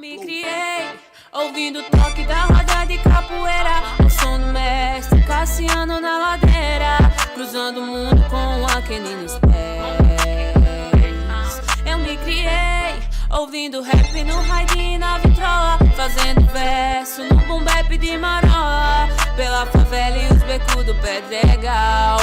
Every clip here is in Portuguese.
me criei ouvindo o toque da roda de capoeira, o som do mestre Cassiano na ladeira, cruzando o mundo com a Kenny nos pés. Eu me criei ouvindo rap no raid e na vitrola, fazendo verso no boom bap de marola, pela favela e os becos do Pedregal.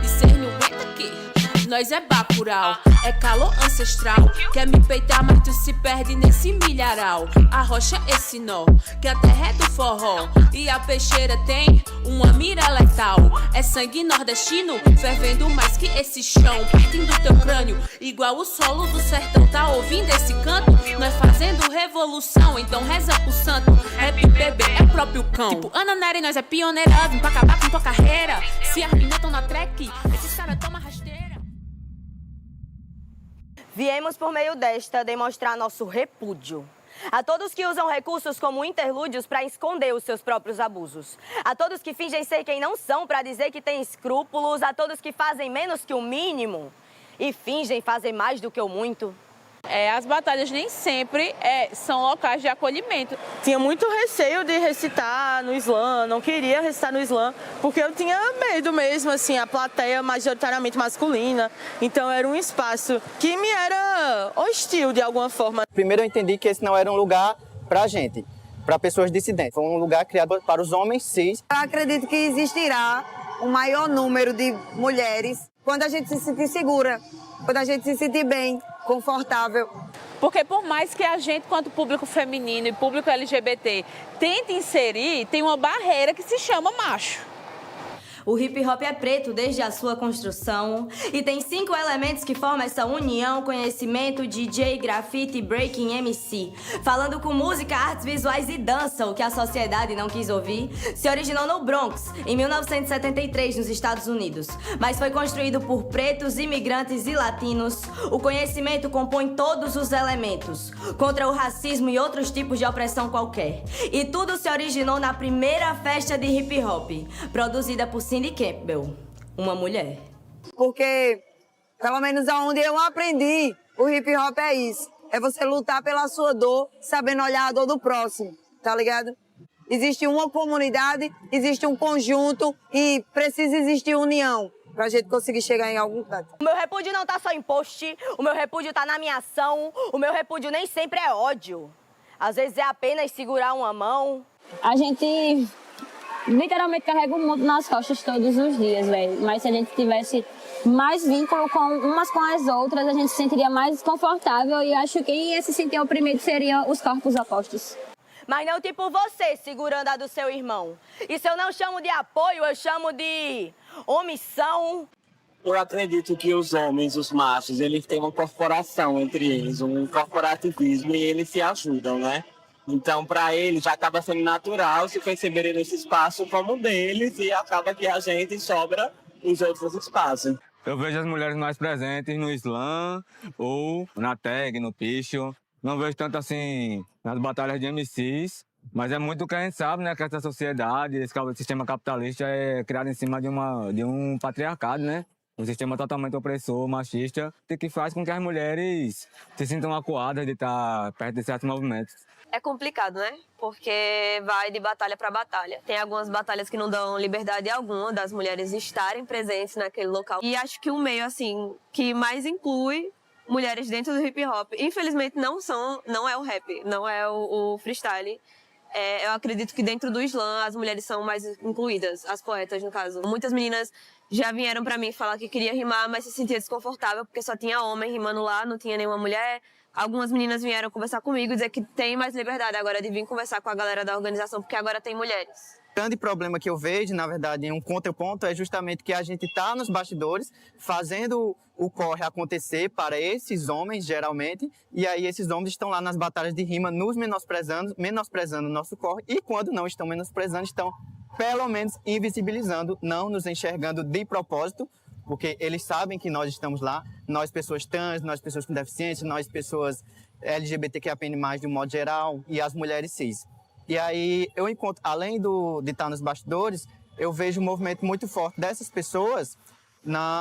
E cês não aguenta aqui, nós é Bacurau, é calor ancestral. Quer me peitar, mas tu se perde nesse milharal. A rocha esse nó, que a terra é do forró, e a peixeira tem uma mira letal. É sangue nordestino, fervendo mais que esse chão, partindo teu crânio, igual o solo do sertão. Tá ouvindo esse canto? Nós fazendo revolução, então reza pro santo. Rap bebê é próprio cão. Tipo Ana Nery, nós é pioneira, vim pra acabar com tua carreira. Se as meninas tão na track, esses caras toma rasteira. Viemos por meio desta demonstrar nosso repúdio a todos que usam recursos como interlúdios para esconder os seus próprios abusos, a todos que fingem ser quem não são para dizer que têm escrúpulos, a todos que fazem menos que o mínimo e fingem fazer mais do que o muito. As batalhas nem sempre são locais de acolhimento. Tinha muito receio de recitar no slam, não queria recitar no slam, porque eu tinha medo mesmo, assim, a plateia majoritariamente masculina. Então era um espaço que me era hostil de alguma forma. Primeiro eu entendi que esse não era um lugar pra gente, para pessoas dissidentes. Foi um lugar criado para os homens cis. Eu acredito que existirá um maior número de mulheres quando a gente se sentir segura, quando a gente se sentir bem, confortável. Porque por mais que a gente, quanto público feminino e público LGBT, tente inserir, tem uma barreira que se chama macho. O hip hop é preto desde a sua construção e tem 5 elementos que formam essa união: conhecimento, DJ, grafite, breaking, MC. Falando com música, artes visuais e dança, o que a sociedade não quis ouvir, se originou no Bronx, em 1973, nos Estados Unidos. Mas foi construído por pretos, imigrantes e latinos. O conhecimento compõe todos os elementos contra o racismo e outros tipos de opressão qualquer. E tudo se originou na primeira festa de hip hop, produzida por Cindy Campbell, uma mulher. Porque, pelo menos aonde eu aprendi, o hip hop é isso. É você lutar pela sua dor, sabendo olhar a dor do próximo, tá ligado? Existe uma comunidade, existe um conjunto e precisa existir união pra gente conseguir chegar em algum canto. O meu repúdio não tá só em post, o meu repúdio tá na minha ação, o meu repúdio nem sempre é ódio. Às vezes é apenas segurar uma mão. A gente literalmente carrega o mundo nas costas todos os dias, velho. Mas se a gente tivesse mais vínculo com umas com as outras, a gente se sentiria mais confortável e acho que quem ia se sentir oprimido seriam os corpos opostos. Mas não tipo você segurando a do seu irmão. Isso eu não chamo de apoio, eu chamo de omissão. Eu acredito que os homens, os machos, eles têm uma corporação entre eles, um corporativismo, e eles se ajudam, né? Então, para eles, já acaba sendo natural se perceberem nesse espaço como deles e acaba que a gente sobra os outros espaços. Eu vejo as mulheres mais presentes no slam ou na tag, no picho. Não vejo tanto assim nas batalhas de MCs, mas é muito o que a gente sabe, né? Que essa sociedade, esse sistema capitalista é criado em cima de um patriarcado, né? Um sistema totalmente opressor, machista, que faz com que as mulheres se sintam acuadas de estar perto de certos movimentos. É complicado, né? Porque vai de batalha para batalha. Tem algumas batalhas que não dão liberdade alguma das mulheres estarem presentes naquele local. E acho que o meio, assim, que mais inclui mulheres dentro do hip hop, infelizmente não é o rap, não é o freestyle. Eu acredito que dentro do slam as mulheres são mais incluídas, as poetas no caso. Muitas meninas já vieram para mim falar que queria rimar, mas se sentia desconfortável porque só tinha homem rimando lá, não tinha nenhuma mulher. Algumas meninas vieram conversar comigo e dizer que tem mais liberdade agora de vir conversar com a galera da organização, porque agora tem mulheres. O grande problema que eu vejo, na verdade, em um contraponto, é justamente que a gente está nos bastidores fazendo o corre acontecer para esses homens, geralmente, e aí esses homens estão lá nas batalhas de rima nos menosprezando o nosso corre, e quando não estão menosprezando, estão pelo menos invisibilizando, não nos enxergando de propósito, porque eles sabem que nós estamos lá, nós pessoas trans, nós pessoas com deficiência, nós pessoas LGBTQIA+, de um modo geral, e as mulheres cis. E aí eu encontro, além de estar nos bastidores, eu vejo um movimento muito forte dessas pessoas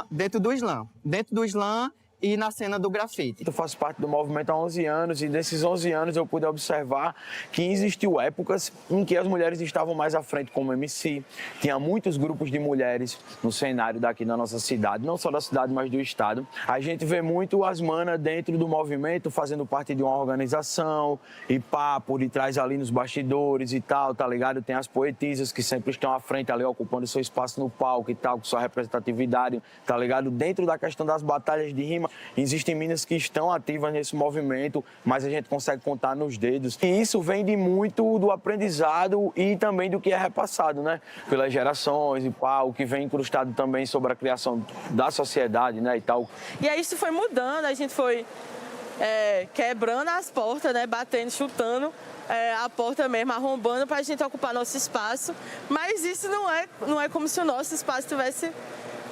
dentro do slam. Dentro do slam e na cena do grafite. Eu faço parte do movimento há 11 anos e nesses 11 anos eu pude observar que existiu épocas em que as mulheres estavam mais à frente como MC. Tinha muitos grupos de mulheres no cenário daqui da nossa cidade, não só da cidade, mas do estado. A gente vê muito as manas dentro do movimento, fazendo parte de uma organização e pá, por detrás ali nos bastidores e tal, tá ligado? Tem as poetisas que sempre estão à frente ali, ocupando seu espaço no palco e tal, com sua representatividade, tá ligado? Dentro da questão das batalhas de rima, existem meninas que estão ativas nesse movimento, mas a gente consegue contar nos dedos. E isso vem de muito do aprendizado e também do que é repassado, né? Pelas gerações e pá, o que vem incrustado também sobre a criação da sociedade, né, e tal. E aí isso foi mudando, a gente foi quebrando as portas, né, batendo, chutando a porta mesmo, arrombando para a gente ocupar nosso espaço. Mas isso não é como se o nosso espaço tivesse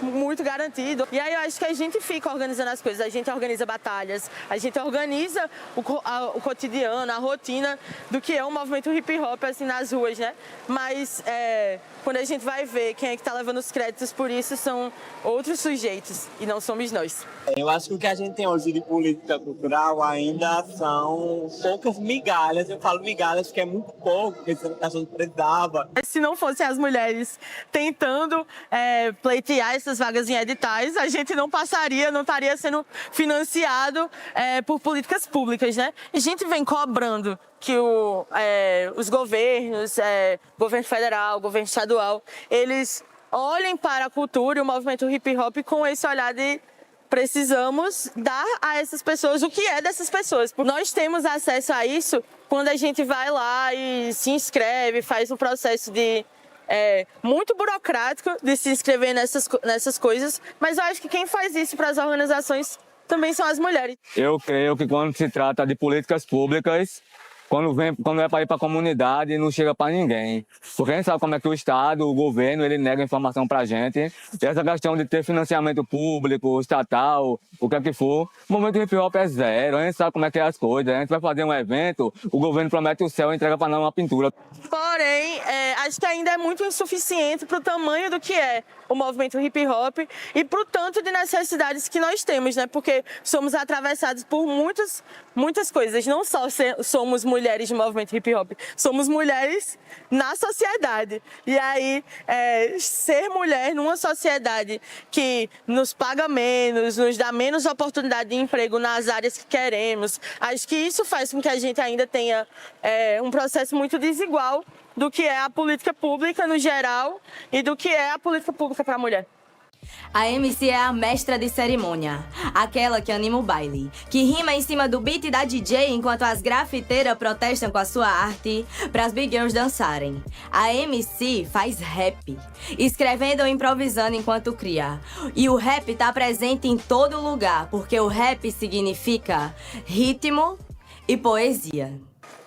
muito garantido. E aí eu acho que a gente fica organizando as coisas, a gente organiza batalhas, a gente organiza o cotidiano, a rotina do que é o movimento hip hop assim nas ruas, né? Mas quando a gente vai ver quem é que tá levando os créditos por isso são outros sujeitos e não somos nós. Eu acho que o que a gente tem hoje de política cultural ainda são poucas migalhas. Eu falo migalhas porque é muito pouco, porque a gente precisava. Se não fossem as mulheres tentando pleitear essas vagas em editais, a gente não passaria, não estaria sendo financiado por políticas públicas, né? A gente vem cobrando que os governos, governo federal, governo estadual, eles olhem para a cultura e o movimento hip hop com esse olhar de precisamos dar a essas pessoas o que é dessas pessoas. Nós temos acesso a isso quando a gente vai lá e se inscreve, faz um processo muito burocrático de se inscrever nessas coisas, mas eu acho que quem faz isso para as organizações também são as mulheres. Eu creio que quando se trata de políticas públicas, quando é para ir para a comunidade, não chega para ninguém. Porque a gente sabe como é que o Estado, o governo, ele nega informação para a gente. E essa questão de ter financiamento público, estatal, o que é que for, o movimento hip hop é zero. A gente sabe como é que é as coisas. A gente vai fazer um evento, o governo promete o céu e entrega para nós uma pintura. Porém, acho que ainda é muito insuficiente para o tamanho do que é o movimento hip hop e para o tanto de necessidades que nós temos, né? Porque somos atravessados por muitas coisas. Não só somos mulheres do movimento hip hop, somos mulheres na sociedade. E aí, ser mulher numa sociedade que nos paga menos, nos dá menos oportunidade de emprego nas áreas que queremos, acho que isso faz com que a gente ainda tenha um processo muito desigual do que é a política pública no geral e do que é a política pública para a mulher. A MC é a mestra de cerimônia, aquela que anima o baile, que rima em cima do beat da DJ enquanto as grafiteiras protestam com a sua arte para as big girls dançarem. A MC faz rap, escrevendo ou improvisando enquanto cria. E o rap tá presente em todo lugar, porque o rap significa ritmo e poesia.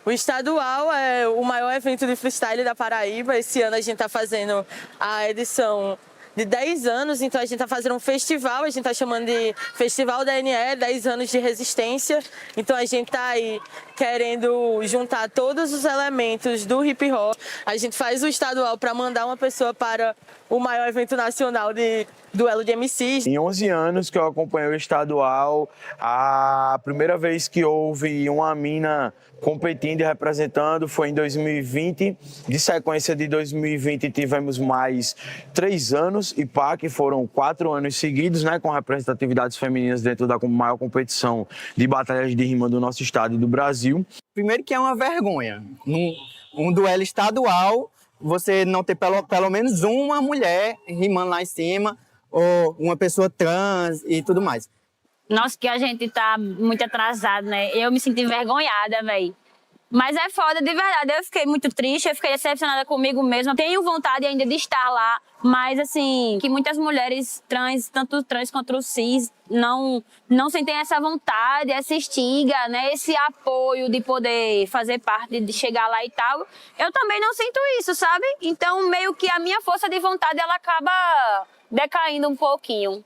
O estadual é o maior evento de freestyle da Paraíba. Esse ano a gente está fazendo a edição de 10 anos, então a gente está fazendo um festival, a gente está chamando de Festival DNE, 10 anos de resistência. Então a gente está aí querendo juntar todos os elementos do hip hop. A gente faz o estadual para mandar uma pessoa para o maior evento nacional de duelo de MCs. Em 11 anos que eu acompanhei o estadual, a primeira vez que houve uma mina competindo e representando foi em 2020. De sequência de 2020 tivemos mais 3 anos e pá, que foram 4 anos seguidos, né, com representatividades femininas dentro da maior competição de batalhas de rima do nosso estado e do Brasil. Primeiro que é uma vergonha. Um duelo estadual, você não ter pelo menos uma mulher rimando lá em cima, ou uma pessoa trans e tudo mais. Nossa, que a gente tá muito atrasado, né? Eu me senti envergonhada, velho. Mas é foda, de verdade. Eu fiquei muito triste, eu fiquei decepcionada comigo mesma. Tenho vontade ainda de estar lá, mas assim, que muitas mulheres trans, tanto trans quanto cis, não sentem essa vontade, essa estiga, né? Esse apoio de poder fazer parte, de chegar lá e tal. Eu também não sinto isso, sabe? Então, meio que a minha força de vontade, ela acaba decaindo um pouquinho.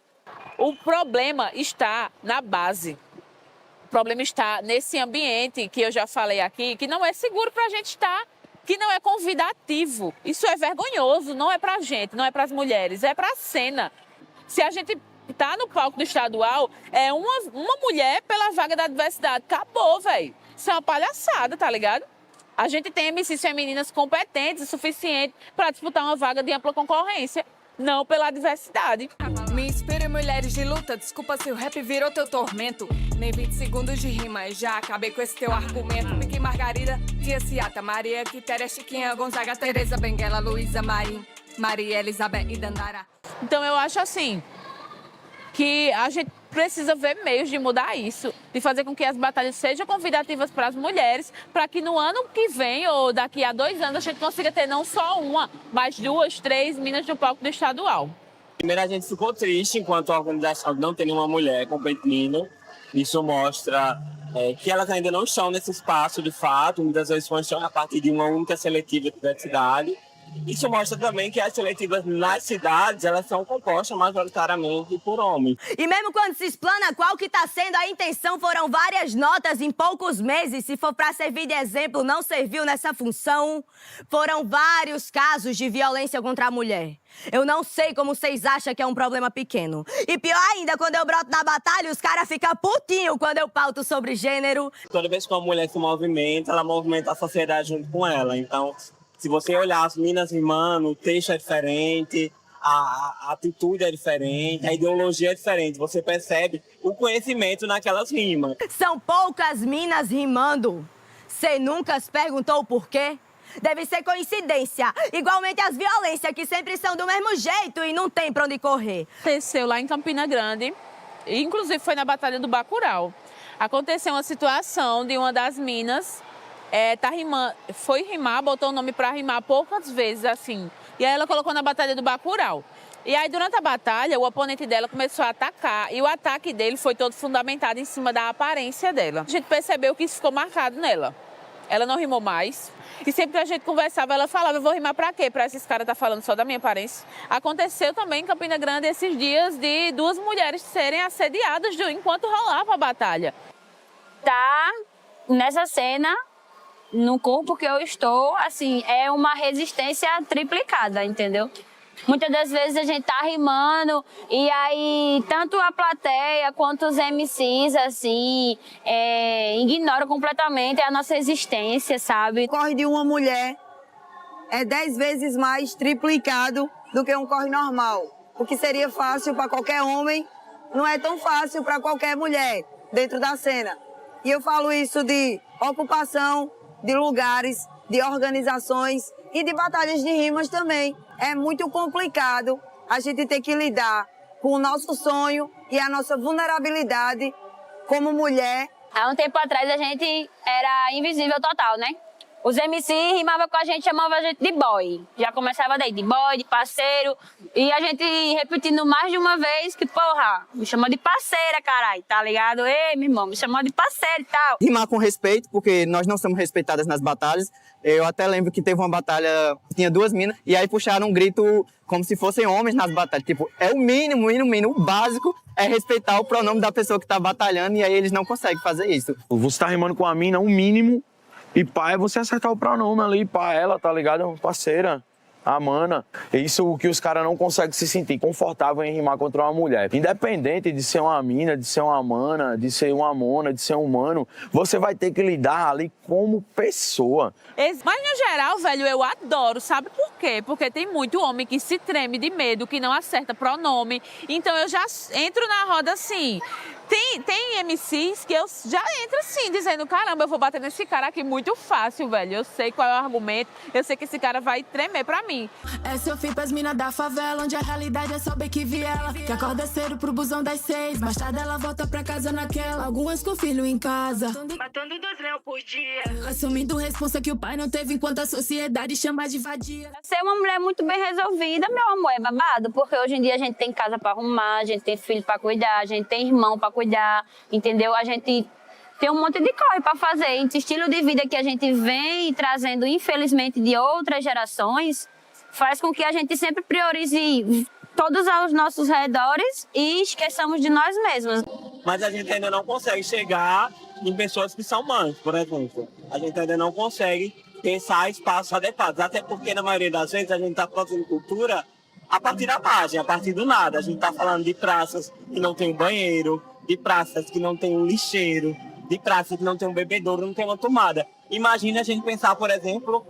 O problema está na base. O problema está nesse ambiente que eu já falei aqui, que não é seguro para a gente estar, que não é convidativo. Isso é vergonhoso, não é para a gente, não é para as mulheres, é para a cena. Se a gente que tá no palco do estadual é uma mulher pela vaga da diversidade. Acabou, velho. Isso é uma palhaçada, tá ligado? A gente tem MCs femininas competentes o suficiente para disputar uma vaga de ampla concorrência, não pela diversidade. Me inspira em mulheres de luta, desculpa se o rap virou teu tormento. Nem 20 segundos de rima, já acabei com esse teu argumento. Pique Margarida, Tia Ciata, Maria Quitéria, Chiquinha, Gonzaga, Tereza, Benguela, Luísa, Marim, Maria Elizabeth e Dandara. Então eu acho assim, que a gente precisa ver meios de mudar isso, de fazer com que as batalhas sejam convidativas para as mulheres, para que no ano que vem ou daqui a 2 anos a gente consiga ter não só uma, mas 2, 3 minas no palco do estadual. Primeiro, a gente ficou triste enquanto a organização não tem nenhuma mulher competindo. Isso mostra que elas ainda não estão nesse espaço de fato, muitas vezes estão a partir de uma única seletiva de diversidade. Isso mostra também que as seletivas nas cidades, elas são compostas majoritariamente por homens. E mesmo quando se explana qual que está sendo a intenção, foram várias notas em poucos meses. Se for para servir de exemplo, não serviu nessa função. Foram vários casos de violência contra a mulher. Eu não sei como vocês acham que é um problema pequeno. E pior ainda, quando eu broto na batalha, os caras ficam putinhos quando eu pauto sobre gênero. Toda vez que uma mulher se movimenta, ela movimenta a sociedade junto com ela. Então, se você olhar as minas rimando, o texto é diferente, a atitude é diferente, a ideologia é diferente. Você percebe o conhecimento naquelas rimas. São poucas minas rimando. Cê nunca se perguntou o porquê? Deve ser coincidência. Igualmente as violências, que sempre são do mesmo jeito e não tem pra onde correr. Aconteceu lá em Campina Grande, inclusive foi na Batalha do Bacurau. Aconteceu uma situação de uma das minas foi rimar, botou o nome pra rimar poucas vezes, assim. E aí ela colocou na Batalha do Bacurau. E aí, durante a batalha, o oponente dela começou a atacar. E o ataque dele foi todo fundamentado em cima da aparência dela. A gente percebeu que isso ficou marcado nela. Ela não rimou mais. E sempre que a gente conversava, ela falava, eu vou rimar pra quê? Pra esses caras tá falando só da minha aparência. Aconteceu também em Campina Grande esses dias de 2 mulheres serem assediadas enquanto rolava a batalha. Tá nessa cena, no corpo que eu estou, assim, é uma resistência triplicada, entendeu? Muitas das vezes a gente tá rimando e aí tanto a plateia quanto os MCs, assim, ignoram completamente a nossa existência, sabe? O corre de uma mulher é 10 vezes mais triplicado do que um corre normal. O que seria fácil para qualquer homem, não é tão fácil para qualquer mulher dentro da cena. E eu falo isso de ocupação, de lugares, de organizações e de batalhas de rimas também. É muito complicado a gente ter que lidar com o nosso sonho e a nossa vulnerabilidade como mulher. Há um tempo atrás a gente era invisível total, né? Os MC rimavam com a gente, chamavam a gente de boy. Já começava daí, de boy, de parceiro. E a gente repetindo mais de uma vez que, porra, me chamou de parceira, caralho, tá ligado? Ei, meu irmão, me chamou de parceira e tal. Rimar com respeito, porque nós não somos respeitadas nas batalhas. Eu até lembro que teve uma batalha, tinha 2 minas, e aí puxaram um grito como se fossem homens nas batalhas. Tipo, é o mínimo, o básico é respeitar o pronome da pessoa que tá batalhando, e aí eles não conseguem fazer isso. Você tá rimando com a mina, o mínimo, e pá, é você acertar o pronome ali, pá, ela, tá ligado? Parceira, a mana. É isso que os caras não conseguem se sentir confortável em rimar contra uma mulher. Independente de ser uma mina, de ser uma mana, de ser uma mona, de ser um humano, você vai ter que lidar ali como pessoa. Mas, no geral, velho, eu adoro. Sabe por quê? Porque tem muito homem que se treme de medo, que não acerta pronome. Então, eu já entro na roda assim. Tem MCs que eu já entro assim, dizendo, caramba, eu vou bater nesse cara aqui muito fácil, velho. Eu sei qual é o argumento, eu sei que esse cara vai tremer pra mim. Essa eu fui pras minas da favela, onde a realidade é só bem que viela. Que acorda cedo pro busão das 6, mais tarde ela volta pra casa naquela. Algumas com filho em casa, matando 2 leões por dia. Assumindo responsa que o pai não teve, enquanto a sociedade chama de vadia. Ser uma mulher muito bem resolvida, meu amor, é babado. Porque hoje em dia a gente tem casa pra arrumar, a gente tem filho pra cuidar, a gente tem irmão pra cuidar, entendeu? A gente tem um monte de corre pra fazer. Esse estilo de vida que a gente vem trazendo, infelizmente, de outras gerações, faz com que a gente sempre priorize todos aos nossos redores e esqueçamos de nós mesmos. Mas a gente ainda não consegue chegar em pessoas que são mães, por exemplo. A gente ainda não consegue pensar espaços adequados, até porque na maioria das vezes a gente está produzindo cultura a partir da margem, a partir do nada. A gente está falando de praças que não tem um banheiro, de praças que não tem um lixeiro, de praças que não tem um bebedouro, não tem uma tomada. Imagina a gente pensar, por exemplo,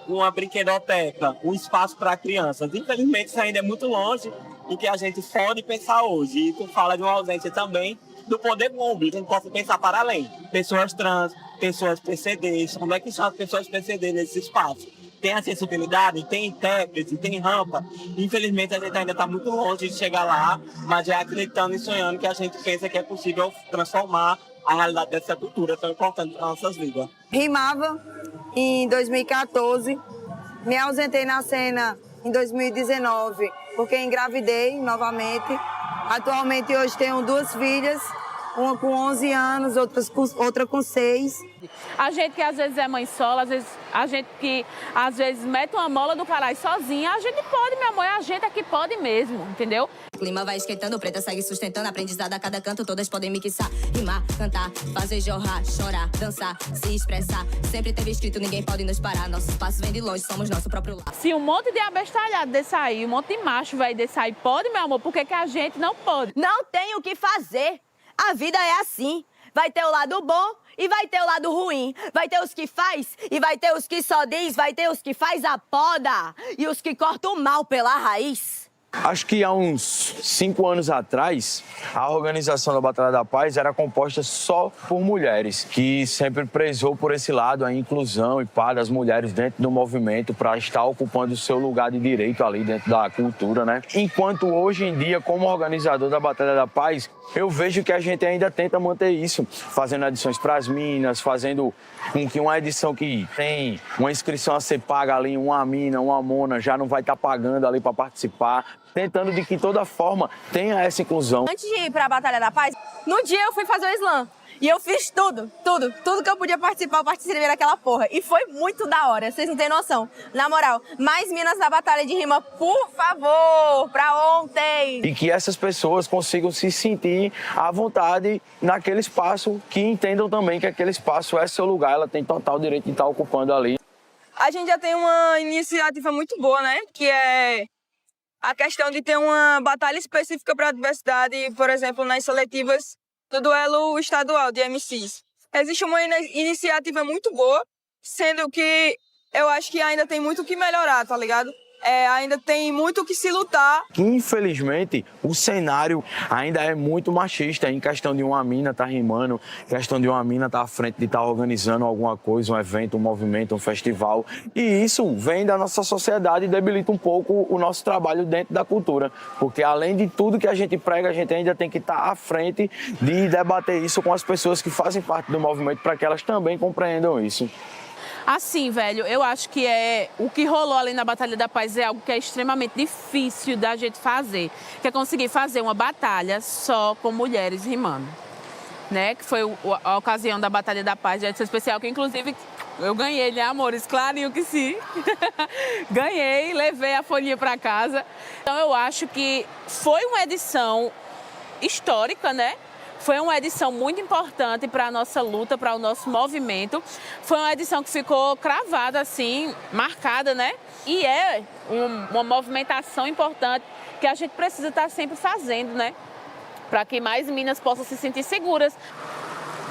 uma brinquedoteca, um espaço para crianças. Infelizmente, isso ainda é muito longe do que a gente pode pensar hoje. E tu fala de uma ausência também do poder público, a gente pode pensar para além. Pessoas trans, pessoas PCDs, como é que são as pessoas PCD nesse espaço? Tem acessibilidade, tem intérprete, tem rampa. Infelizmente, a gente ainda está muito longe de chegar lá, mas já acreditando e sonhando que a gente pensa que é possível transformar a realidade dessa cultura tão importante para nossas vidas. Rimava em 2014, me ausentei na cena em 2019, porque engravidei novamente. Atualmente, hoje tenho 2 filhas, uma com 11 anos, outra com 6. A gente que às vezes é mãe solo, a gente que às vezes mete uma mola do caralho sozinha, a gente pode, minha mãe, a gente é que pode mesmo, entendeu? O clima vai esquentando, preta segue sustentando, aprendizado a cada canto, todas podem mixar, rimar, cantar, fazer jorrar, chorar, dançar, se expressar. Sempre teve escrito, ninguém pode nos parar, nosso espaço vem de longe, somos nosso próprio lar. Se um monte de abestalhado desse aí, um monte de macho vai desse aí, pode, meu amor, por que a gente não pode? Não tem o que fazer. A vida é assim. Vai ter o lado bom e vai ter o lado ruim. Vai ter os que faz e vai ter os que só diz. Vai ter os que faz a poda e os que cortam o mal pela raiz. Acho que há uns 5 anos atrás, a organização da Batalha da Paz era composta só por mulheres, que sempre prezou por esse lado, a inclusão e pá das mulheres dentro do movimento para estar ocupando o seu lugar de direito ali dentro da cultura, né? Enquanto hoje em dia, como organizador da Batalha da Paz, eu vejo que a gente ainda tenta manter isso, fazendo edições para as minas, fazendo com que uma edição que tem uma inscrição a ser paga ali, uma mina, uma mona, já não vai estar pagando ali para participar, tentando de que toda forma tenha essa inclusão. Antes de ir para a Batalha da Paz, no dia eu fui fazer o slam. E eu fiz tudo que eu podia participar, eu participei daquela porra. E foi muito da hora, vocês não têm noção. Na moral, mais minas na batalha de rima, por favor, pra ontem. E que essas pessoas consigam se sentir à vontade naquele espaço, que entendam também que aquele espaço é seu lugar, ela tem total direito de estar ocupando ali. A gente já tem uma iniciativa muito boa, né? Que é a questão de ter uma batalha específica para a diversidade, por exemplo, nas seletivas do duelo estadual de MCs. Existe uma iniciativa muito boa, sendo que eu acho que ainda tem muito o que melhorar, tá ligado? Ainda tem muito o que se lutar. Infelizmente, o cenário ainda é muito machista em questão de uma mina estar rimando, questão de uma mina estar à frente de estar organizando alguma coisa, um evento, um movimento, um festival. E isso vem da nossa sociedade e debilita um pouco o nosso trabalho dentro da cultura. Porque além de tudo que a gente prega, a gente ainda tem que estar à frente de debater isso com as pessoas que fazem parte do movimento para que elas também compreendam isso. Assim, velho, eu acho que o que rolou ali na Batalha da Paz é algo que é extremamente difícil da gente fazer, que é conseguir fazer uma batalha só com mulheres rimando, né? Que foi a ocasião da Batalha da Paz de edição especial, que inclusive eu ganhei, né, amores? Clarinho que sim. Ganhei, levei a folhinha para casa. Então eu acho que foi uma edição histórica, né? Foi uma edição muito importante para a nossa luta, para o nosso movimento. Foi uma edição que ficou cravada, assim, marcada, né? E é uma movimentação importante que a gente precisa estar sempre fazendo, né? Para que mais minas possam se sentir seguras.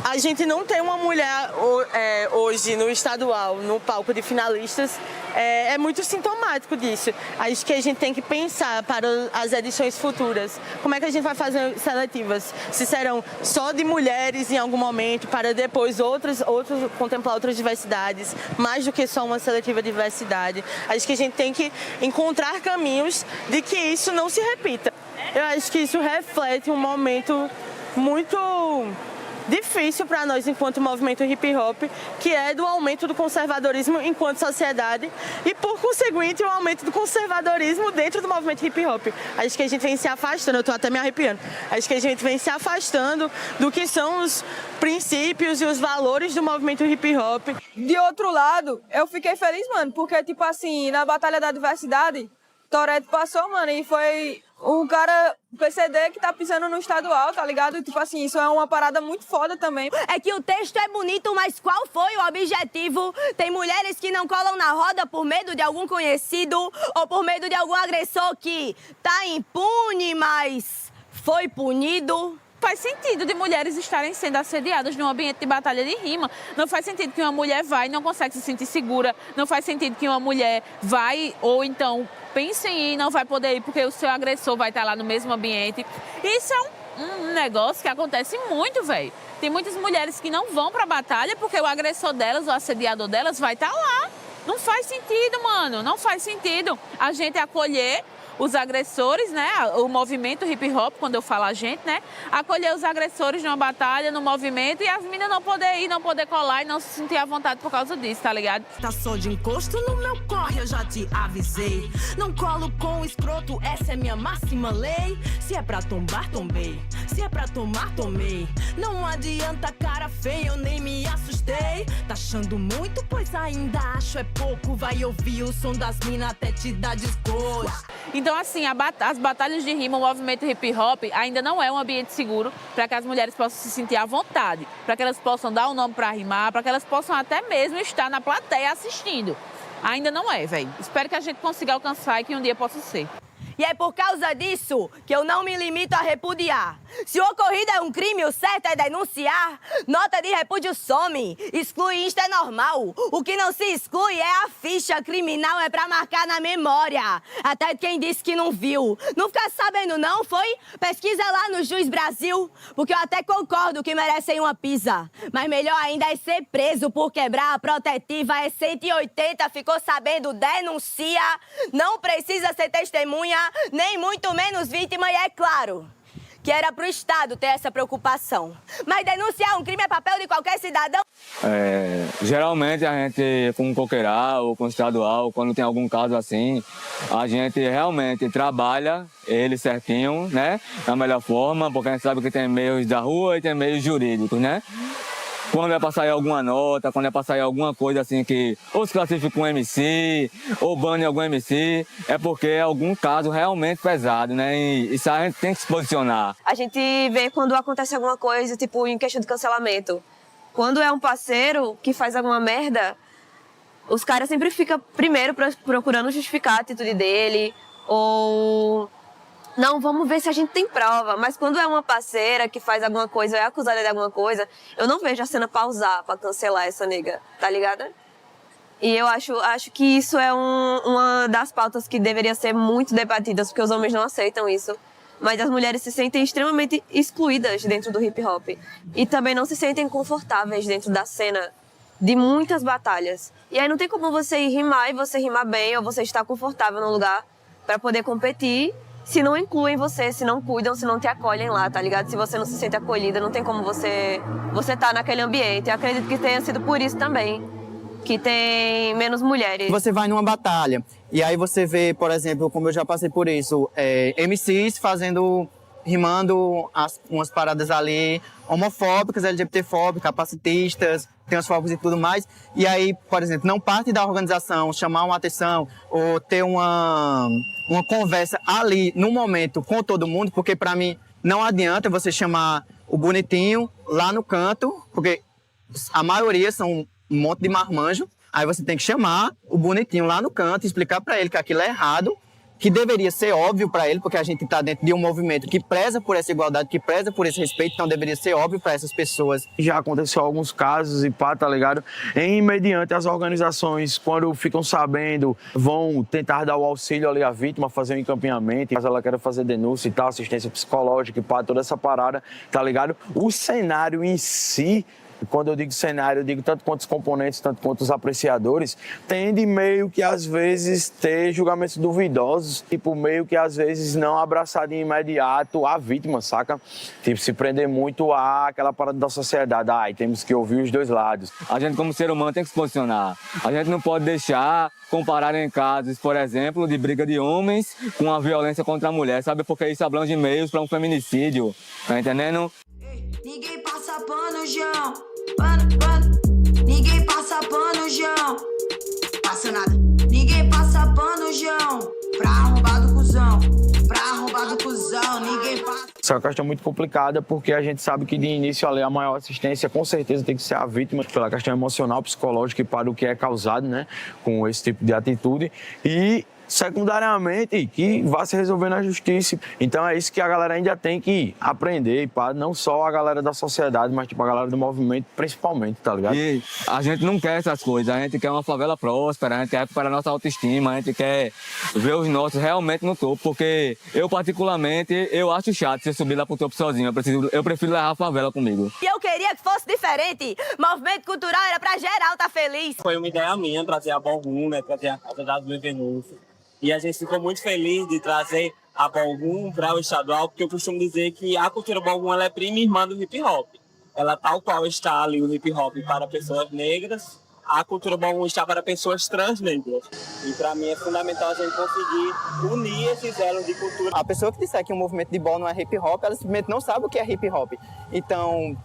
A gente não tem uma mulher hoje no estadual, no palco de finalistas, é muito sintomático disso. Acho que a gente tem que pensar para as edições futuras. Como é que a gente vai fazer seletivas? Se serão só de mulheres em algum momento, para depois contemplar outras diversidades, mais do que só uma seletiva de diversidade. Acho que a gente tem que encontrar caminhos de que isso não se repita. Eu acho que isso reflete um momento muito difícil para nós enquanto movimento hip hop, que é do aumento do conservadorismo enquanto sociedade e, por conseguinte, o aumento do conservadorismo dentro do movimento hip hop. Acho que a gente vem se afastando, eu tô até me arrepiando, acho que a gente vem se afastando do que são os princípios e os valores do movimento hip hop. De outro lado, eu fiquei feliz, mano, porque, tipo assim, na Batalha da Diversidade, Toretto passou, mano, e foi o cara PCD que tá pisando no estadual, tá ligado? Tipo assim, isso é uma parada muito foda também. É que o texto é bonito, mas qual foi o objetivo? Tem mulheres que não colam na roda por medo de algum conhecido ou por medo de algum agressor que tá impune, mas foi punido. Faz sentido de mulheres estarem sendo assediadas num ambiente de batalha de rima. Não faz sentido que uma mulher vai e não consegue se sentir segura. Não faz sentido que uma mulher vai ou então pense em ir e não vai poder ir porque o seu agressor vai estar lá no mesmo ambiente. Isso é um negócio que acontece muito, velho. Tem muitas mulheres que não vão pra batalha porque o agressor delas, o assediador delas vai estar lá. Não faz sentido, mano. Não faz sentido a gente acolher os agressores, né? O movimento hip hop, quando eu falo a gente, né? Acolher os agressores numa batalha, no movimento e as meninas não poder ir, não poder colar e não se sentir à vontade por causa disso, tá ligado? Tá só de encosto no meu corre, eu já te avisei. Não colo com escroto, essa é minha máxima lei. Se é pra tombar, tombei. Se é pra tomar, tomei. Não adianta cara feia, eu nem me assustei. Tá achando muito, pois ainda acho é pouco. Vai ouvir o som das minas até te dar desgosto. Então, assim, as batalhas de rima, o movimento hip hop ainda não é um ambiente seguro para que as mulheres possam se sentir à vontade, para que elas possam dar um nome para rimar, para que elas possam até mesmo estar na plateia assistindo. Ainda não é, velho. Espero que a gente consiga alcançar e que um dia possa ser. E é por causa disso que eu não me limito a repudiar. Se o ocorrido é um crime, o certo é denunciar. Nota de repúdio some, exclui Insta é normal. O que não se exclui é a ficha criminal, é pra marcar na memória. Até quem disse que não viu. Não fica sabendo não, foi? Pesquisa lá no Juiz Brasil. Porque eu até concordo que merecem uma pisa. Mas melhor ainda é ser preso por quebrar a protetiva. É 180, ficou sabendo, denuncia. Não precisa ser testemunha, nem muito menos vítima, e é claro que era pro Estado ter essa preocupação. Mas denunciar um crime é papel de qualquer cidadão? Geralmente a gente, com o coqueiral ou com o estadual, quando tem algum caso assim, a gente realmente trabalha ele certinho, né? Da melhor forma, porque a gente sabe que tem meios da rua e tem meios jurídicos, né? Quando é pra sair alguma nota, quando é pra sair alguma coisa assim que ou se classifica um MC, ou bane algum MC, é porque é algum caso realmente pesado, né? E isso a gente tem que se posicionar. A gente vê quando acontece alguma coisa, tipo, em questão de cancelamento. Quando é um parceiro que faz alguma merda, os caras sempre ficam primeiro procurando justificar a atitude dele, ou... Não, vamos ver se a gente tem prova. Mas quando é uma parceira que faz alguma coisa ou é acusada de alguma coisa, eu não vejo a cena pausar pra cancelar essa nega, tá ligada? E eu acho que isso é uma das pautas que deveria ser muito debatidas, porque os homens não aceitam isso. Mas as mulheres se sentem extremamente excluídas dentro do hip hop. E também não se sentem confortáveis dentro da cena de muitas batalhas. E aí não tem como você ir rimar e você rimar bem, ou você estar confortável no lugar pra poder competir, se não incluem você, se não cuidam, se não te acolhem lá, tá ligado? Se você não se sente acolhida, não tem como você tá naquele ambiente. Eu acredito que tenha sido por isso também, que tem menos mulheres. Você vai numa batalha e aí você vê, por exemplo, como eu já passei por isso, MCs rimando umas paradas ali homofóbicas, LGBTfóbicas, capacitistas, transfóbicos e tudo mais. E aí, por exemplo, não parte da organização chamar uma atenção ou ter uma conversa ali, no momento, com todo mundo, porque para mim não adianta você chamar o bonitinho lá no canto, porque a maioria são um monte de marmanjo, aí você tem que chamar o bonitinho lá no canto e explicar para ele que aquilo é errado, que deveria ser óbvio para ele, porque a gente está dentro de um movimento que preza por essa igualdade, que preza por esse respeito, então deveria ser óbvio para essas pessoas. Já aconteceu alguns casos e pá, tá ligado? Mediante as organizações, quando ficam sabendo, vão tentar dar o auxílio ali à vítima, fazer um encaminhamento, caso ela queira fazer denúncia e tal, assistência psicológica e pá, toda essa parada, tá ligado? O cenário em si, quando eu digo cenário, eu digo tanto quanto os componentes, tanto quanto os apreciadores, tende meio que às vezes ter julgamentos duvidosos, tipo meio que às vezes não abraçar de imediato a vítima, saca? Tipo, se prender muito àquela parada da sociedade, e temos que ouvir os dois lados. A gente como ser humano tem que se posicionar. A gente não pode deixar compararem casos, por exemplo, de briga de homens com a violência contra a mulher, sabe? Porque isso abrange meios para um feminicídio, tá entendendo? Ninguém passa pano, João. Pano. Ninguém passa pano, João. Passa nada. Ninguém passa pano, João. Pra arrombar do cuzão. Pra arrombar do Isso é uma questão muito complicada, porque a gente sabe que de início a maior assistência com certeza tem que ser a vítima, pela questão emocional, psicológica e para o que é causado, né, com esse tipo de atitude. E secundariamente, que vá se resolver na justiça. Então é isso que a galera ainda tem que aprender, pá, não só a galera da sociedade, mas tipo a galera do movimento principalmente, tá ligado? E a gente não quer essas coisas, a gente quer uma favela próspera, a gente quer recuperar a nossa autoestima, a gente quer ver os nossos realmente no topo, porque eu particularmente, eu acho chato você subir lá pro topo sozinho, eu prefiro levar a favela comigo. E eu queria que fosse diferente, movimento cultural era pra geral tá feliz. Foi uma ideia minha trazer a Ballroom, né, trazer a Casa das Benvenúcias. E a gente ficou muito feliz de trazer a Ballroom para o estadual, porque eu costumo dizer que a cultura Ballroom ela é prima irmã do hip hop. Ela tal qual está ali o hip hop para pessoas negras, a cultura Ballroom está para pessoas transnegras. E para mim é fundamental a gente conseguir unir esses elos de cultura. A pessoa que disser que o movimento de ball não é hip hop, ela simplesmente não sabe o que é hip hop. Então,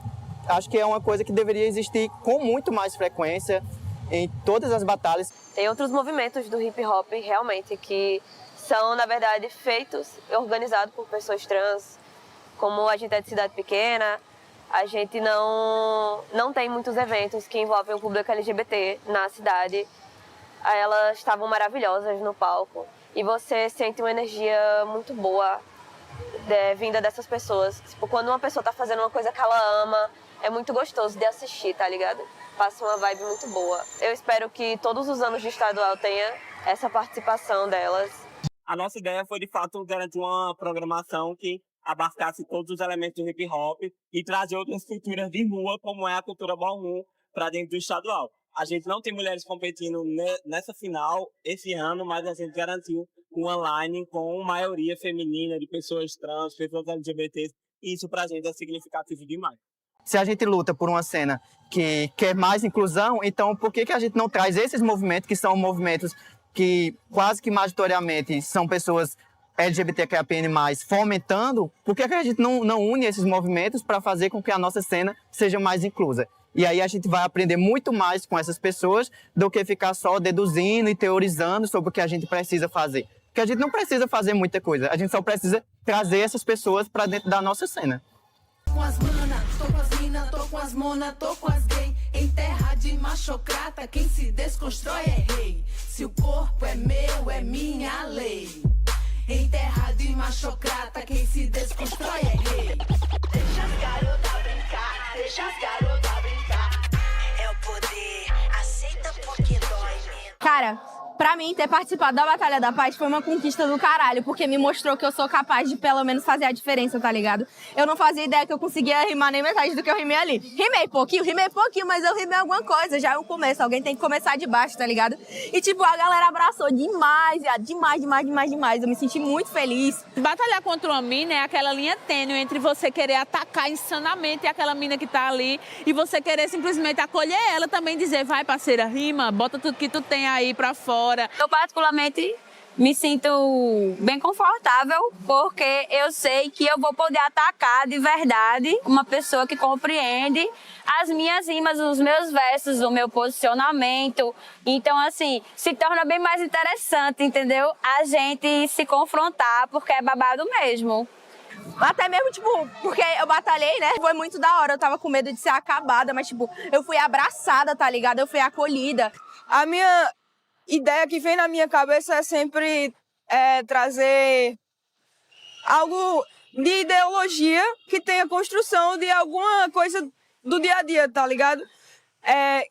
acho que é uma coisa que deveria existir com muito mais frequência em todas as batalhas. Tem outros movimentos do hip hop realmente que são, na verdade, feitos e organizados por pessoas trans. Como a gente é de cidade pequena, a gente não tem muitos eventos que envolvem o público LGBT na cidade. Elas estavam maravilhosas no palco e você sente uma energia muito boa vinda dessas pessoas. Tipo, quando uma pessoa tá fazendo uma coisa que ela ama, é muito gostoso de assistir, tá ligado? Passa uma vibe muito boa. Eu espero que todos os anos de estadual tenha essa participação delas. A nossa ideia foi, de fato, garantir uma programação que abarcasse todos os elementos do hip hop e trazer outras culturas de rua, como é a cultura ballroom, para dentro do estadual. A gente não tem mulheres competindo nessa final esse ano, mas a gente garantiu uma line com maioria feminina de pessoas trans, pessoas LGBTs, e isso pra gente é significativo demais. Se a gente luta por uma cena que quer mais inclusão, então por que a gente não traz esses movimentos, que são movimentos que quase que majoritariamente são pessoas LGBTQIAPN+, fomentando, por que a gente não une esses movimentos para fazer com que a nossa cena seja mais inclusa? E aí a gente vai aprender muito mais com essas pessoas do que ficar só deduzindo e teorizando sobre o que a gente precisa fazer. Porque a gente não precisa fazer muita coisa, a gente só precisa trazer essas pessoas para dentro da nossa cena. Com as mana, tô com as mina, tô com as mona, tô com as gay. Em terra de machocrata, quem se desconstrói é rei. Se o corpo é meu, é minha lei. Em terra de machocrata, quem se desconstrói é rei. Deixa as garotas brincar, deixa as garotas brincar. É o poder, aceita porque dói. Cara, pra mim, ter participado da Batalha da Paz foi uma conquista do caralho, porque me mostrou que eu sou capaz de, pelo menos, fazer a diferença, tá ligado? Eu não fazia ideia que eu conseguia rimar nem metade do que eu rimei ali. Rimei pouquinho, mas eu rimei alguma coisa, já é o começo, alguém tem que começar de baixo, tá ligado? E, tipo, a galera abraçou demais, demais. Eu me senti muito feliz. Batalhar contra uma mina é aquela linha tênue entre você querer atacar insanamente aquela mina que tá ali e você querer simplesmente acolher ela, também dizer, vai, parceira, rima, bota tudo que tu tem aí pra fora. Eu particularmente me sinto bem confortável porque eu sei que eu vou poder atacar de verdade uma pessoa que compreende as minhas rimas, os meus versos, o meu posicionamento. Então, assim, se torna bem mais interessante, entendeu? A gente se confrontar porque é babado mesmo. Até mesmo, tipo, porque eu batalhei, né? Foi muito da hora, eu tava com medo de ser acabada, mas, tipo, eu fui abraçada, tá ligado? Eu fui acolhida. A minha ideia que vem na minha cabeça é sempre trazer algo de ideologia que tenha construção de alguma coisa do dia a dia, tá ligado?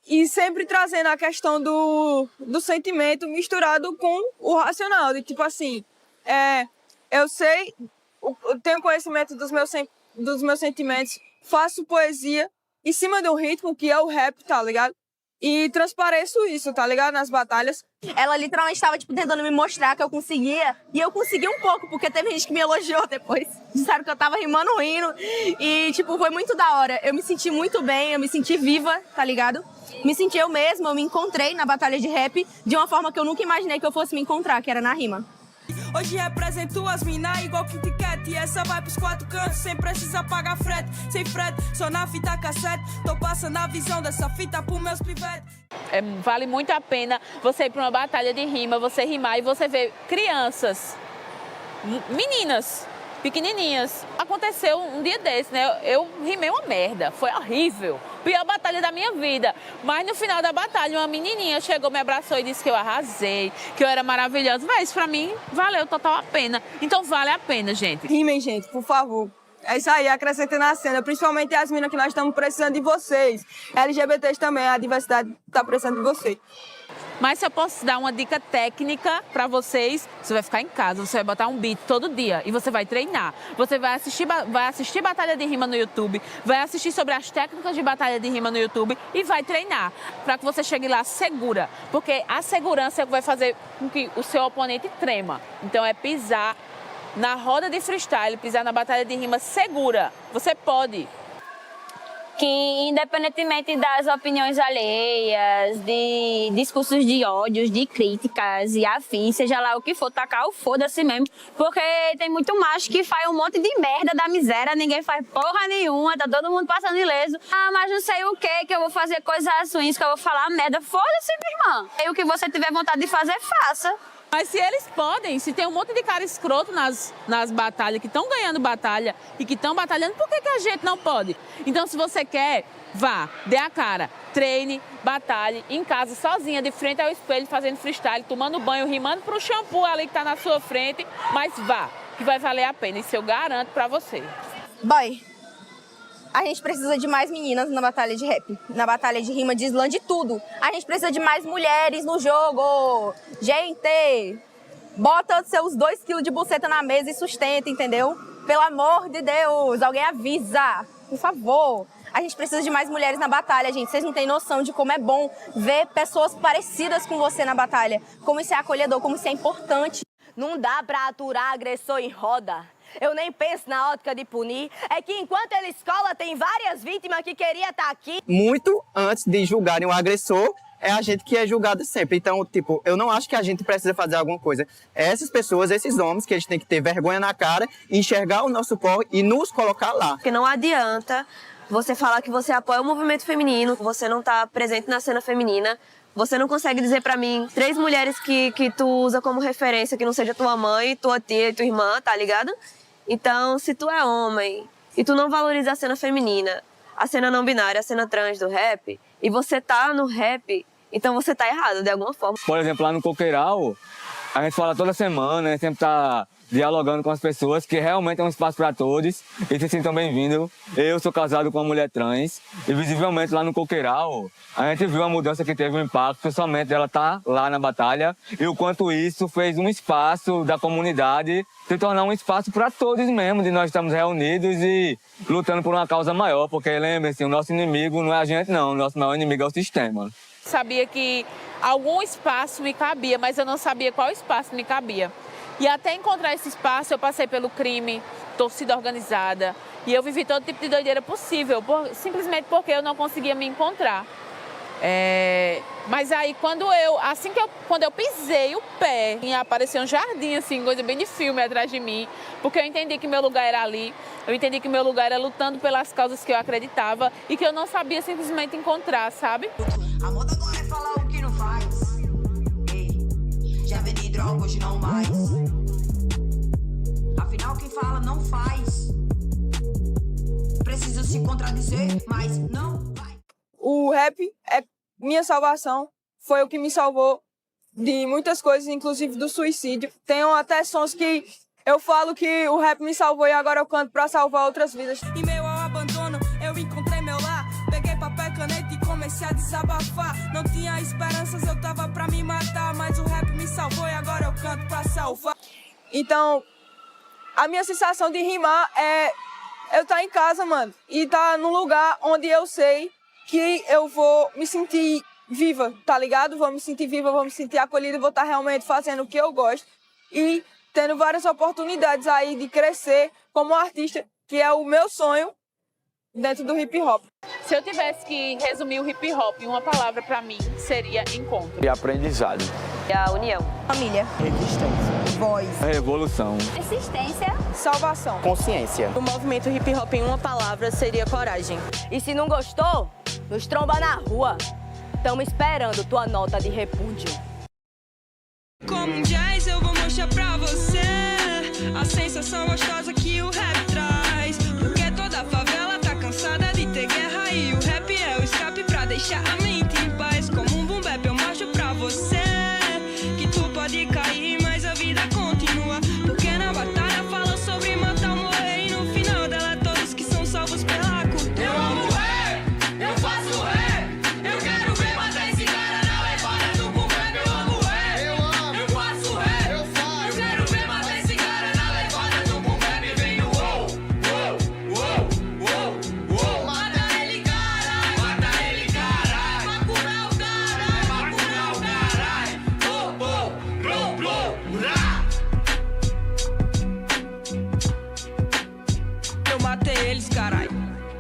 E sempre trazendo a questão do sentimento misturado com o racional. De tipo assim, eu sei, eu tenho conhecimento dos meus sentimentos, faço poesia em cima de um ritmo que é o rap, tá ligado? E transpareço isso, tá ligado? Nas batalhas. Ela literalmente estava, tipo, tentando me mostrar que eu conseguia. E eu consegui um pouco, porque teve gente que me elogiou depois. Disseram que eu tava rimando rindo. E, tipo, foi muito da hora. Eu me senti muito bem, eu me senti viva, tá ligado? Me senti eu mesma, eu me encontrei na batalha de rap de uma forma que eu nunca imaginei que eu fosse me encontrar, que era na rima. Hoje represento as mina igual Kit Kat. E essa vai pros 4 cantos, sem precisar pagar frete. Sem frete, só na fita cassete. Tô passando a visão dessa fita pros meus pivetes. Vale muito a pena você ir pra uma batalha de rima, você rimar e você ver crianças, meninas, pequenininhas. Aconteceu um dia desse, né? Eu rimei uma merda, foi horrível. Pior batalha da minha vida. Mas no final da batalha, uma menininha chegou, me abraçou e disse que eu arrasei, que eu era maravilhosa. Mas isso pra mim valeu total a pena. Então vale a pena, gente. Rimem, gente, por favor. É isso aí, acrescentem na cena, principalmente as minas que nós estamos precisando de vocês. LGBTs também, a diversidade está precisando de vocês. Mas se eu posso dar uma dica técnica pra vocês, você vai ficar em casa, você vai botar um beat todo dia e você vai treinar. Você vai assistir batalha de rima no YouTube, vai assistir sobre as técnicas de batalha de rima no YouTube e vai treinar para que você chegue lá segura. Porque a segurança é o que vai fazer com que o seu oponente trema. Então é pisar na roda de freestyle, pisar na batalha de rima segura. Você pode. Que independentemente das opiniões alheias, de discursos de ódios, de críticas e afins, seja lá o que for, tacar o foda-se mesmo, porque tem muito macho que faz um monte de merda da miséria, ninguém faz porra nenhuma, tá todo mundo passando ileso. Ah, mas não sei o que eu vou fazer coisas ruins, que eu vou falar merda, foda-se, minha irmã. E o que você tiver vontade de fazer, faça. Mas se eles podem, se tem um monte de cara escroto nas batalhas, que estão ganhando batalha e que estão batalhando, por que a gente não pode? Então, se você quer, vá, dê a cara, treine, batalhe, em casa, sozinha, de frente ao espelho, fazendo freestyle, tomando banho, rimando pro shampoo ali que tá na sua frente, mas vá, que vai valer a pena, isso eu garanto pra você. Boy, a gente precisa de mais meninas na batalha de rap, na batalha de rima, de slam, de tudo. A gente precisa de mais mulheres no jogo. Gente, bota seus 2 quilos de buceta na mesa e sustenta, entendeu? Pelo amor de Deus, alguém avisa, por favor. A gente precisa de mais mulheres na batalha, gente. Vocês não têm noção de como é bom ver pessoas parecidas com você na batalha. Como isso é acolhedor, como isso é importante. Não dá pra aturar agressor em roda. Eu nem penso na ótica de punir. É que enquanto ele escola, tem várias vítimas que queriam estar aqui. Muito antes de julgarem o agressor, é a gente que é julgado sempre. Então, tipo, eu não acho que a gente precisa fazer alguma coisa. Essas pessoas, esses homens, que eles têm que ter vergonha na cara, enxergar o nosso corre e nos colocar lá. Porque não adianta você falar que você apoia o movimento feminino, você não tá presente na cena feminina. Você não consegue dizer pra mim 3 mulheres que tu usa como referência, que não seja tua mãe, tua tia e tua irmã, tá ligado? Então, se tu é homem e tu não valoriza a cena feminina, a cena não binária, a cena trans do rap, e você tá no rap, então você tá errado de alguma forma. Por exemplo, lá no Coqueiral, a gente fala toda semana, né? Sempre tá dialogando com as pessoas, que realmente é um espaço para todos e se sintam bem-vindos. Eu sou casado com uma mulher trans e visivelmente lá no Coqueiral a gente viu a mudança que teve um impacto, principalmente dela estar lá na batalha e o quanto isso fez um espaço da comunidade se tornar um espaço para todos mesmo, de nós estamos reunidos e lutando por uma causa maior, porque lembre-se, o nosso inimigo não é a gente não, o nosso maior inimigo é o sistema. Sabia que algum espaço me cabia, mas eu não sabia qual espaço me cabia. E até encontrar esse espaço, eu passei pelo crime, torcida organizada. E eu vivi todo tipo de doideira possível, simplesmente porque eu não conseguia me encontrar. Mas aí, quando eu pisei o pé, apareceu um jardim, assim, coisa bem de filme atrás de mim. Porque eu entendi que meu lugar era ali, eu entendi que meu lugar era lutando pelas causas que eu acreditava e que eu não sabia simplesmente encontrar, sabe? A moda agora é falar o que não faz. Ei, já vendi droga, hoje não mais. Afinal, quem fala não faz. Precisa se contradizer, mas não vai. O rap é minha salvação. Foi o que me salvou de muitas coisas, inclusive do suicídio. Tenho até sons que eu falo que o rap me salvou e agora eu canto pra salvar outras vidas. Em meio ao abandono, eu encontrei meu lar. Peguei papel e caneta e comecei a desabafar. Não tinha esperanças, eu tava pra me matar, mas o rap me salvou e agora eu canto pra salvar. Então, a minha sensação de rimar é eu estar em casa, mano, e estar num lugar onde eu sei que eu vou me sentir viva, tá ligado? Vou me sentir viva, vou me sentir acolhida, vou estar realmente fazendo o que eu gosto e tendo várias oportunidades aí de crescer como artista, que é o meu sonho dentro do hip hop. Se eu tivesse que resumir o hip hop em uma palavra pra mim, seria encontro. E aprendizado. E a união. Família. Resistência. Voz. Revolução. Persistência. Salvação. Consciência. O movimento hip hop em uma palavra seria coragem. E se não gostou, nos tromba na rua. Tamo esperando tua nota de repúdio. Como um jazz eu vou mostrar pra você A sensação gostosa que o rap traz. Porque toda favela tá cansada de ter guerra. E o rap é o escape pra deixar a mente em paz. Como um boom bap eu mostro pra você que tu pode cair, mas a vida continua. Porque na batalha falam sobre matar ou morrer. E no final dela todos que são salvos pela cultura. Eu amo rap, eu faço rap. Eu quero ver matar esse cara na levada do boom bap. Eu amo rap, eu faço rap. Eu quero ver matar esse cara na levada do boom bap. E vem o uou, uou, uou, uou, uou. Mata ele, caralho. Mata ele, caralho. Vai curar o caralho. Vai curar o caralho. Oh, oh, blum, blum, rá. Eu matei eles, caralho.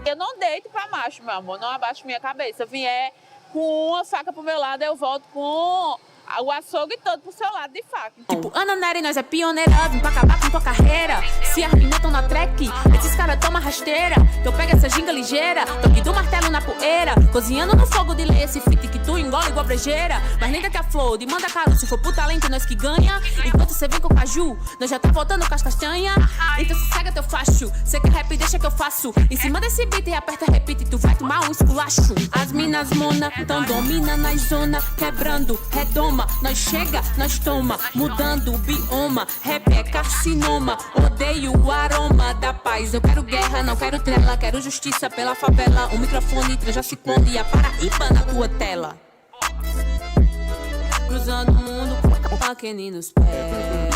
Eu não deito pra macho, meu amor, não abaixo minha cabeça. Vier com uma faca pro meu lado, eu volto com o açougue todo pro seu lado de faca. Tipo, Ana Nery, nós é pioneira, vim pra acabar com tua carreira. Se as meninas tão na track, esses caras toma rasteira. Então pega essa ginga ligeira, toque do martelo na poeira. Cozinhando no fogo de lei esse fit que tu engole igual brejeira. Mas linda que a flor, de manda caro, se for pro talento nós que ganha. Enquanto cê vem com o caju, nós já tá voltando com as castanhas. Então sossega teu facho, cê quer rap, deixa que eu faço. Em cima desse beat e aperta, repite, tu vai tomar um esculacho. As minas mona, tão domina na zona, quebrando, redoma. Nós chega, nós toma, mudando o bioma. Rap é carcinoma, odeio o aroma da paz. Eu quero guerra, não quero trela, quero justiça pela favela. O microfone já se esconde e a Paraíba na tua tela. Cruzando o mundo com a Kenny nos pés.